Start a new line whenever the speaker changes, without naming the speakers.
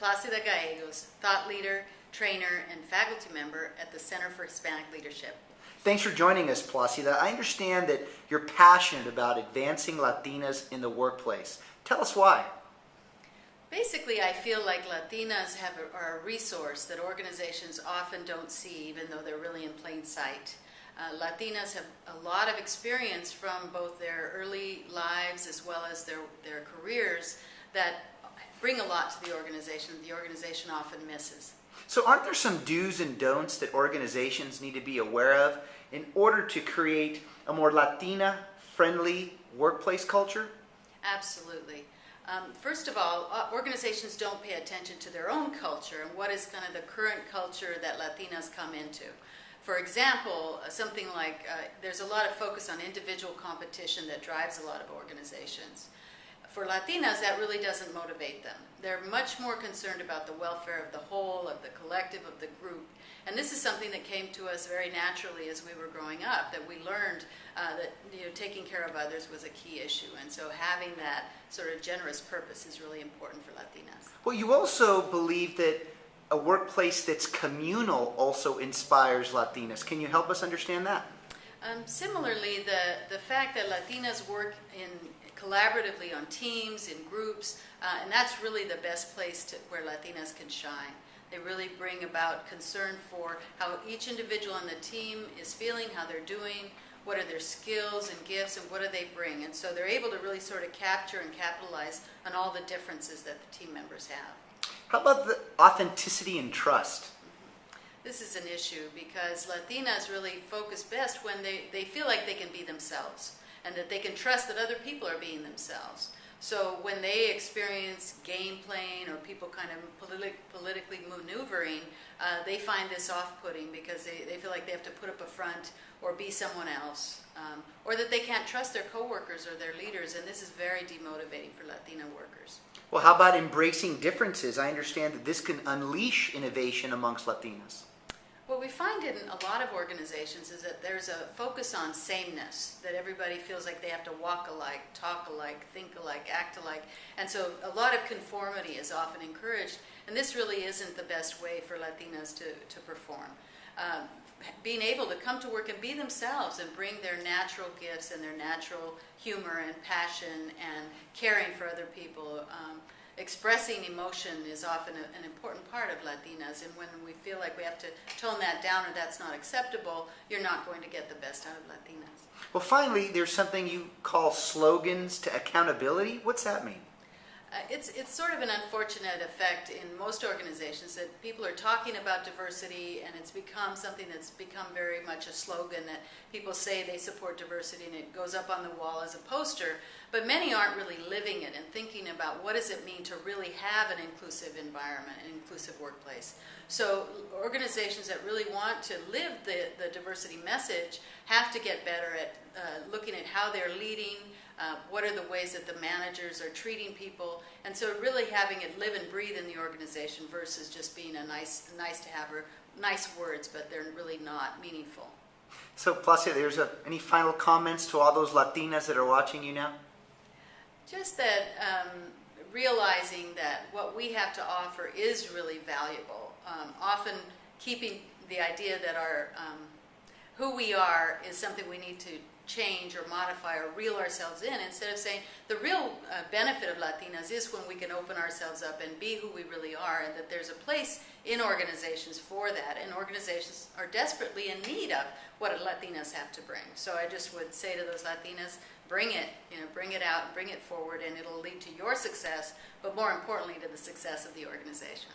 Placida Gallegos, Thought Leader, Trainer, and Faculty Member at the Center for Hispanic Leadership.
Thanks for joining us, Placida. I understand that you're passionate about advancing Latinas in the workplace. Tell us why.
Basically, I feel like Latinas are a resource that organizations often don't see, even though they're really in plain sight. Latinas have a lot of experience from both their early lives as well as their careers that bring a lot to the organization often misses.
So aren't there some do's and don'ts that organizations need to be aware of in order to create a more Latina-friendly workplace culture?
Absolutely. First of all, organizations don't pay attention to their own culture and what is kind of the current culture that Latinas come into. For example, something like there's a lot of focus on individual competition that drives a lot of organizations. For Latinas, that really doesn't motivate them. They're much more concerned about the welfare of the whole, of the collective, of the group. And this is something that came to us very naturally as we were growing up, that we learned that taking care of others was a key issue. And so having that sort of generous purpose is really important for Latinas.
Well, you also believe that a workplace that's communal also inspires Latinas. Can you help us understand that?
Similarly, the fact that Latinas work collaboratively on teams, in groups, and that's really the best place where Latinas can shine. They really bring about concern for how each individual on the team is feeling, how they're doing, what are their skills and gifts, and what do they bring. And so they're able to really sort of capture and capitalize on all the differences that the team members have.
How about the authenticity and trust?
This is an issue because Latinas really focus best when they feel like they can be themselves and that they can trust that other people are being themselves. So when they experience game playing or people kind of politically maneuvering, they find this off-putting because they feel like they have to put up a front or be someone else, or that they can't trust their coworkers or their leaders, and this is very demotivating for Latina workers.
Well, how about embracing differences? I understand that this can unleash innovation amongst Latinas.
What we find in a lot of organizations is that there's a focus on sameness, that everybody feels like they have to walk alike, talk alike, think alike, act alike, and so a lot of conformity is often encouraged, and this really isn't the best way for Latinas to perform. Being able to come to work and be themselves and bring their natural gifts and their natural humor and passion and caring for other people. Expressing emotion is often an important part of Latinas, and when we feel like we have to tone that down or that's not acceptable, you're not going to get the best out of Latinas.
Well, finally, there's something you call slogans to accountability. What's that mean?
It's sort of an unfortunate effect in most organizations that people are talking about diversity and it's become something that's become very much a slogan that people say they support diversity and it goes up on the wall as a poster, but many aren't really living it and thinking about what does it mean to really have an inclusive environment, an inclusive workplace. So organizations that really want to live the diversity message have to get better at looking at how they're leading, what are the ways that the managers are treating people, and so really having it live and breathe in the organization versus just being a nice to have or nice words, but they're really not meaningful.
So, Placida, any final comments to all those Latinas that are watching you now?
Just that realizing that what we have to offer is really valuable. Often keeping the idea that who we are is something we need to change or modify or reel ourselves in, instead of saying the real benefit of Latinas is when we can open ourselves up and be who we really are, and that there's a place in organizations for that, and organizations are desperately in need of what Latinas have to bring. So I just would say to those Latinas, bring it out, bring it forward, and it'll lead to your success, but more importantly to the success of the organization.